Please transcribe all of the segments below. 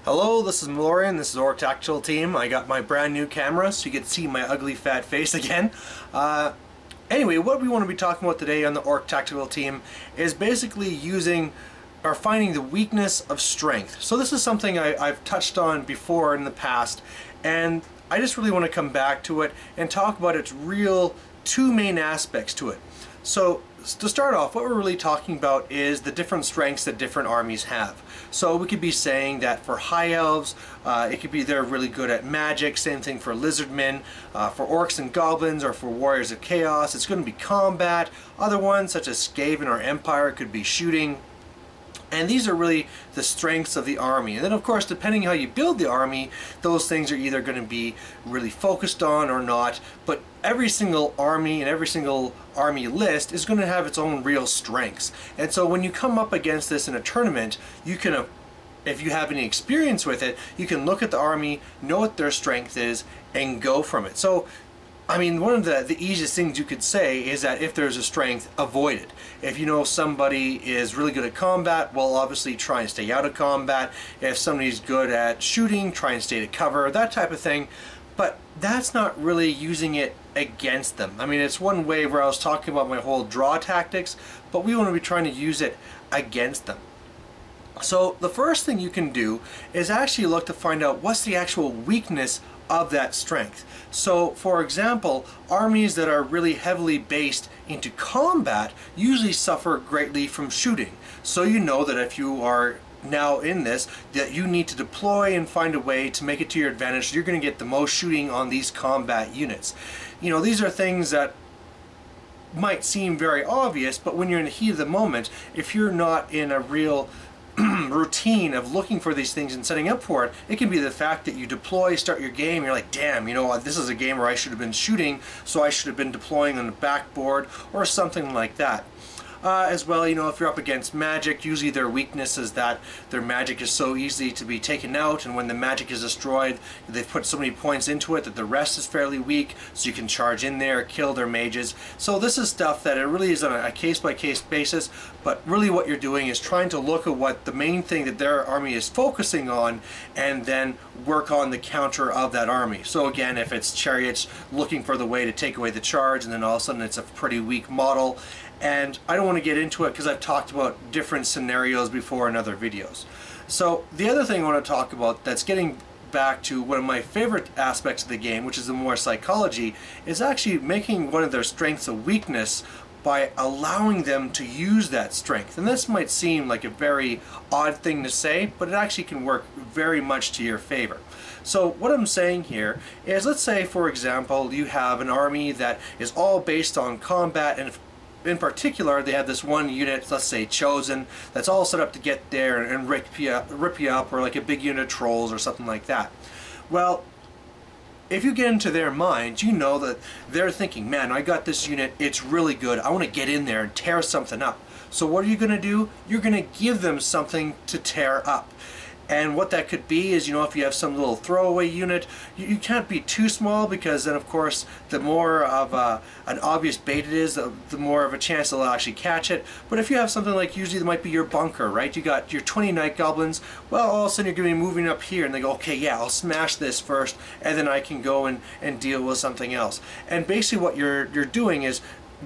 Hello, this is Malorian, this is Orc Tactical Team. I got my brand new camera so you can see my ugly fat face again. Anyway, what we want to be talking about today on the Orc Tactical Team is basically using or finding the weakness of strength. So this is something I've touched on before in the past, and I just really want to come back to it and talk about its real two main aspects to it. So to start off, what we're really talking about is the different strengths that different armies have. So we could be saying that for High Elves, it could be they're really good at magic, same thing for Lizardmen, for Orcs and Goblins, or for Warriors of Chaos, it's going to be combat. Other ones, such as Skaven or Empire, could be shooting. And these are really the strengths of the army. And then of course, depending how you build the army, those things are either going to be really focused on or not. But every single army and every single army list is going to have its own real strengths. And so when you come up against this in a tournament, you can, if you have any experience with it, you can look at the army, know what their strength is, and go from it. So I mean, one of the easiest things you could say is that if there's a strength, avoid it. If you know somebody is really good at combat, well, obviously try and stay out of combat. If somebody's good at shooting, try and stay to cover, that type of thing. But that's not really using it against them. I mean, it's one way where I was talking about my whole draw tactics, but we want to be trying to use it against them. So the first thing you can do is actually look to find out what's the actual weakness of that strength. So for example, armies that are really heavily based into combat usually suffer greatly from shooting. So you know that if you are now in this, that you need to deploy and find a way to make it to your advantage so you're going to get the most shooting on these combat units. You know, these are things that might seem very obvious, but when you're in the heat of the moment, if you're not in a real routine of looking for these things and setting up for it, it can be the fact that you deploy, start your game, you're like, damn, you know, this is a game where I should have been shooting, so I should have been deploying on the backboard or something like that. As well, you know, if you're up against magic, usually their weakness is that their magic is so easy to be taken out, and when the magic is destroyed, they've put so many points into it that the rest is fairly weak, so you can charge in there, kill their mages. So this is stuff that it really is on a case-by-case basis, but really what you're doing is trying to look at what the main thing that their army is focusing on, and then work on the counter of that army. So again, if it's chariots looking for the way to take away the charge, and then all of a sudden it's a pretty weak model. And I don't want to get into it because I've talked about different scenarios before in other videos. So the other thing I want to talk about that's getting back to one of my favorite aspects of the game, which is the more psychology, is actually making one of their strengths a weakness by allowing them to use that strength. And this might seem like a very odd thing to say, but it actually can work very much to your favor. So what I'm saying here is, let's say for example you have an army that is all based on combat, and in particular, they have this one unit, let's say Chosen, that's all set up to get there and rip you up, or like a big unit of trolls or something like that. Well, if you get into their minds, you know that they're thinking, man, I got this unit, it's really good, I want to get in there and tear something up. So what are you going to do? You're going to give them something to tear up. And what that could be is, you know, if you have some little throwaway unit, you can't be too small, because then of course the more of an obvious bait it is, the more of a chance they'll actually catch it. But if you have something like, usually that might be your bunker, right? You got your 20 Night Goblins, well, all of a sudden you're going to be moving up here, and they go, okay, yeah, I'll smash this first, and then I can go and deal with something else. And basically what you're doing is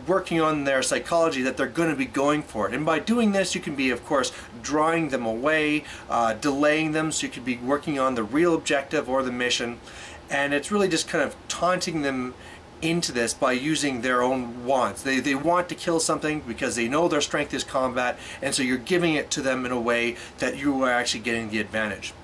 working on their psychology that they're going to be going for it. And by doing this, you can be, of course, drawing them away, delaying them, so you could be working on the real objective or the mission. And it's really just kind of taunting them into this by using their own wants. They want to kill something because they know their strength is combat, and so you're giving it to them in a way that you are actually getting the advantage.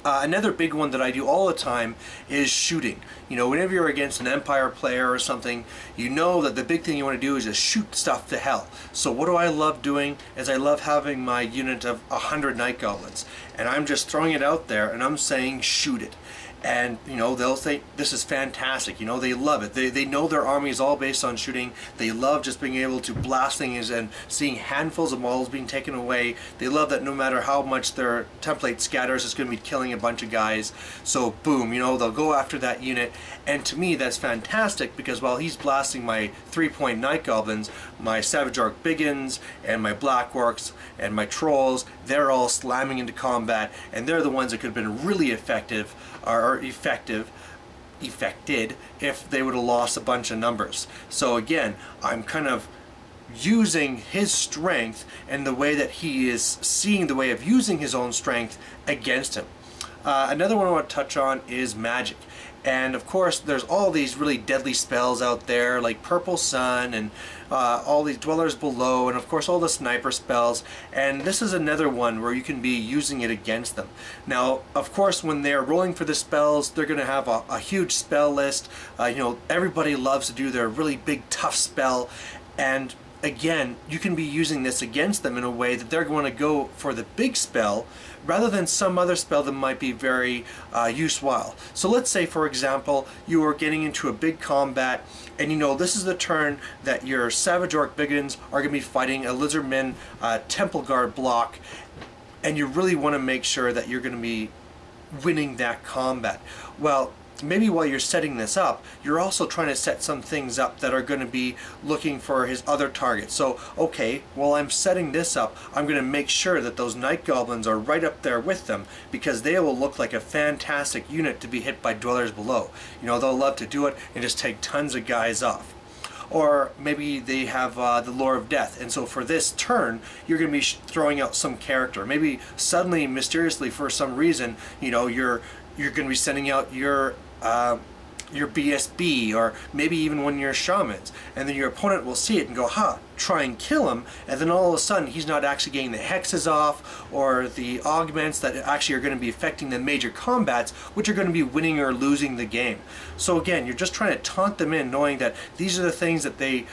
Another big one that I do all the time is shooting. You know, whenever you're against an Empire player or something, you know that the big thing you want to do is just shoot stuff to hell. So what do I love doing is I love having my unit of 100 Night Goblins, and I'm just throwing it out there and I'm saying shoot it. And you know, they'll say this is fantastic. You know, they love it. They know their army is all based on shooting. They love just being able to blast things and seeing handfuls of models being taken away. They love that no matter how much their template scatters, it's going to be killing a bunch of guys. So boom, you know, they'll go after that unit. And to me, that's fantastic, because while he's blasting my 3-point Night Goblins, my Savage Orc Biggins and my Black Orcs and my Trolls, they're all slamming into combat, and they're the ones that could have been really effective or affected if they would have lost a bunch of numbers. So again, I'm kind of using his strength and the way that he is seeing the way of using his own strength against him. Another one I want to touch on is magic. And of course, there's all these really deadly spells out there, like Purple Sun and all these Dwellers Below, and of course all the sniper spells. And this is another one where you can be using it against them. Now, of course, when they're rolling for the spells, they're going to have a huge spell list. You know, everybody loves to do their really big, tough spell. And again, you can be using this against them in a way that they're going to go for the big spell rather than some other spell that might be very useful. So let's say, for example, you are getting into a big combat, and you know this is the turn that your Savage Orc Biggins are going to be fighting a Lizardmen Temple Guard block, and you really want to make sure that you're going to be winning that combat. Well, maybe while you're setting this up, you're also trying to set some things up that are going to be looking for his other targets. So, okay, while I'm setting this up, I'm going to make sure that those Night Goblins are right up there with them, because they will look like a fantastic unit to be hit by Dwellers Below. You know, they'll love to do it and just take tons of guys off. Or maybe they have the Lore of Death, and so for this turn, you're going to be throwing out some character. Maybe suddenly, mysteriously, for some reason, you know, you're going to be sending out your BSB, or maybe even one of your shamans, and then your opponent will see it and go, ha, try and kill him, and then all of a sudden he's not actually getting the hexes off or the augments that actually are going to be affecting the major combats, which are going to be winning or losing the game. So again, you're just trying to taunt them in, knowing that these are the things that they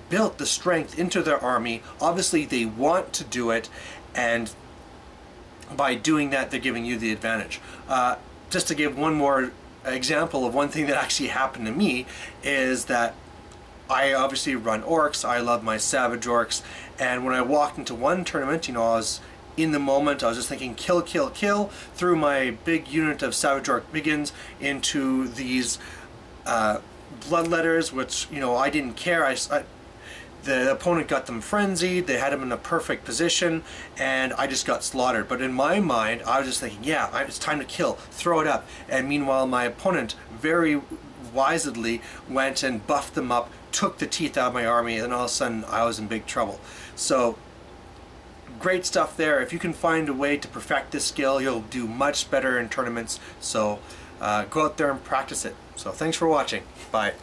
built the strength into their army. Obviously they want to do it, and by doing that they're giving you the advantage. Just to give one more example of one thing that actually happened to me, is that I obviously run orcs. I love my Savage Orcs, and when I walked into one tournament, you know, I was in the moment, I was just thinking kill, kill, kill, threw my big unit of Savage Orc Biggins into these bloodletters, which, you know, I didn't care. The opponent got them frenzied, they had him in a perfect position, and I just got slaughtered. But in my mind, I was just thinking, yeah, it's time to kill, throw it up. And meanwhile, my opponent very wisely went and buffed them up, took the teeth out of my army, and all of a sudden I was in big trouble. So, great stuff there. If you can find a way to perfect this skill, you'll do much better in tournaments. So, go out there and practice it. So, thanks for watching. Bye.